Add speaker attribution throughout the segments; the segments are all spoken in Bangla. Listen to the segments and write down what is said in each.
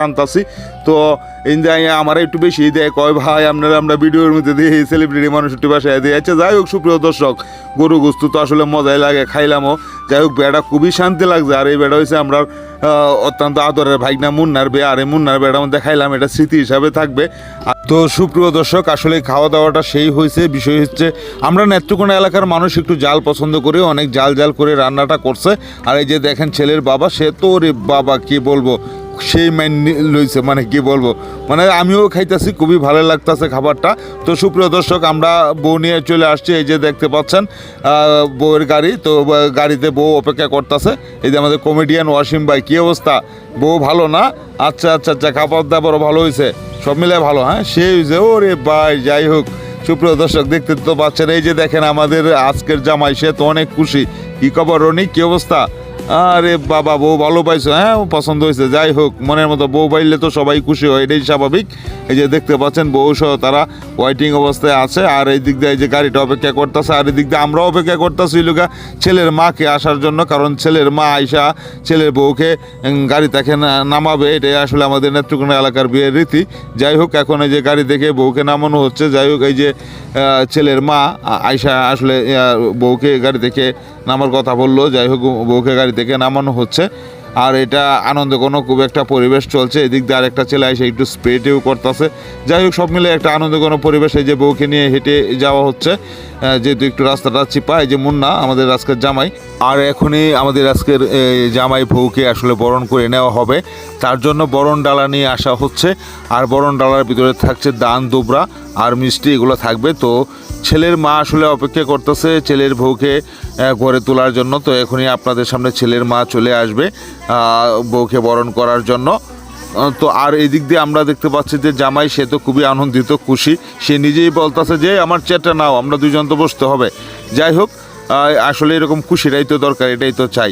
Speaker 1: আনতাছি। তো আমার একটু বেশি দেয়, কয় ভাই আমরা ভিডিওর মধ্যে দিয়ে সেলিব্রিটি মানুষ একটু বাসায় দিয়ে। আচ্ছা যাই হোক সুপ্রিয় দর্শক, গরু গোস্ত তো আসলে মজাই লাগে, খাইলামও। যাই হোক বেড়া খুবই শান্তি লাগছে। আর এই বেড়া হয়েছে আমরা অত্যন্ত আদরের ভাইগনা মুন্নার বে, আর এই মুন্নার বেড়ার মধ্যে খাইলাম, এটা স্মৃতি হিসাবে থাকবে। তো সুপ্রিয় দর্শক, আসলে খাওয়া দাওয়াটা সেই হয়েছে। বিষয় হচ্ছে আমরা নেত্রকোনা এলাকার মানুষ একটু জাল পছন্দ করি, অনেক জাল জাল করে রান্নাটা করছে। আর এই যে দেখেন ছেলের বাবা, সে তো রে বাবা কি বলবো, সেই মাইন লইছে, মানে কি বলবো, মানে আমিও খাইতেছি, খুবই ভালো লাগতেছে খাবারটা। তো সুপ্রিয় দর্শক, আমরা বউ নিয়ে চলে আসছি। এই যে দেখতে পাচ্ছেন বউয়ের গাড়ি, তো গাড়িতে বউ অপেক্ষা করতেছে। এই যে আমাদের কমেডিয়ান ওয়াসিম ভাই, কী অবস্থা? বউ ভালো না? আচ্ছা আচ্ছা আচ্ছা, খাবার দাবারও ভালো হয়েছে, সব মিলে ভালো। হ্যাঁ সেই হয়েছে, ওরে ভাই। যাই হোক সুপ্রিয় দর্শক, দেখতে তো পাচ্ছেন, এই যে দেখেন আমাদের আজকের জামাই, সে তো অনেক খুশি। কী খবর রনি, কী অবস্থা? আরে বাবা, বউ ভালো পাইছো? হ্যাঁ পছন্দ হয়েছে। যাই হোক, মনের মতো বউ পাইলে তো সবাই খুশি হয়, এটাই স্বাভাবিক। এই যে দেখতে পাচ্ছেন বউ সহ তারা ওয়েটিং অবস্থায় আছে। আর এই দিক দিয়ে এই যে গাড়িটা অপেক্ষা করতেছে, আর এই দিক দিয়ে আমরাও অপেক্ষা করতেছি লোকা ছেলের মাকে আসার জন্য। কারণ ছেলের মা আইসা ছেলের বউকে গাড়ি থেকে নামাবে, এটাই আসলে আমাদের নেত্রকোনা এলাকার বিয়ের রীতি। যাই হোক, এখন এই যে গাড়ি থেকে বউকে নামানো হচ্ছে। যাই হোক, এই যে ছেলের মা আইসা আসলে বউকে গাড়ি থেকে নামার কথা বললো। যাই হোক, বউকে গাড়ি থেকে নামানো হচ্ছে। আর এটা আনন্দ কোনো খুব একটা পরিবেশ চলছে। এদিক দিয়ে আরেকটা ছেলে এসে একটু স্প্রেটেও করতেছে। যাই হোক, সব মিলে একটা আনন্দ কোনো পরিবেশ। এই যে বউকে নিয়ে হেঁটে যাওয়া হচ্ছে, যেহেতু একটু রাস্তাটা চিপা। এই যে মুন্না আমাদের আজকের জামাই, আর এখনই আমাদের আজকের জামাই বউকে আসলে বরণ করে নেওয়া হবে, তার জন্য বরণ ডালা নিয়ে আসা হচ্ছে। আর বরণ ডালার ভিতরে থাকছে দান দুবরা আর মিষ্টি, এগুলো থাকবে। তো ছেলের মা আসলে অপেক্ষা করতেছে ছেলের বউকে ঘরে তোলার জন্য। তো এখনই আপনাদের সামনে ছেলের মা চলে আসবে বউকে বরণ করার জন্য। তো আর এই দিক দিয়ে আমরা দেখতে পাচ্ছি যে জামাই, সে তো খুবই আনন্দিত, খুশি। সে নিজেই বলতেছে যে আমার চেয়ারটা নাও, আমরা দুজন তো বসতে হবে। যাই হোক, আসলে এরকম খুশিটাই তো দরকার, এটাই তো চাই।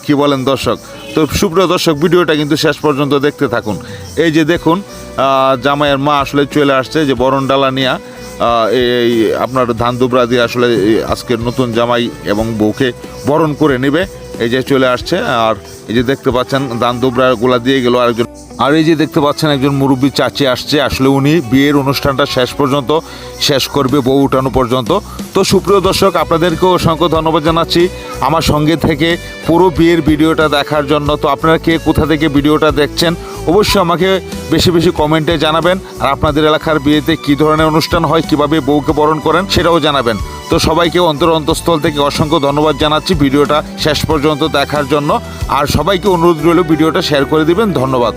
Speaker 1: কি বলেন দর্শক? তো সুপ্রিয় দর্শক, ভিডিওটা কিন্তু শেষ পর্যন্ত দেখতে থাকুন। এই যে দেখুন জামাইয়ের মা আসলে চলে আসছে, যে বরণ ডালা নিয়ে এই আপনার ধান দুবরা দিয়ে আসলে আজকের নতুন জামাই এবং বউকে বরণ করে নেবে। এই যে চলে আসছে। আর এই যে দেখতে পাচ্ছেন ধান দুবরাগুলা দিয়ে গেল আরেকজন। আর এই যে দেখতে পাচ্ছেন একজন মুরব্বী চাচি আসছে, আসলে উনি বিয়ের অনুষ্ঠানটা শেষ পর্যন্ত শেষ করবে, বউ উঠানো পর্যন্ত। তো সুপ্রিয় দর্শক, আপনাদেরকেও অসংখ্য ধন্যবাদ জানাচ্ছি আমার সঙ্গে থেকে পুরো বিয়ের ভিডিওটা দেখার জন্য। তো আপনারা কে কোথা থেকে ভিডিওটা দেখছেন অবশ্যই আমাকে বেশি বেশি কমেন্টে জানাবেন। আর আপনাদের এলাকার বিয়েতে কী ধরনের অনুষ্ঠান হয়, কিভাবে বউকে বরণ করেন, সেটাও জানাবেন। তো সবাইকে অন্তঃস্থল থেকে অসংখ্য ধন্যবাদ জানাচ্ছি ভিডিওটা শেষ পর্যন্ত দেখার জন্য। আর সবাইকে অনুরোধ রইল ভিডিওটা শেয়ার করে দিবেন। ধন্যবাদ।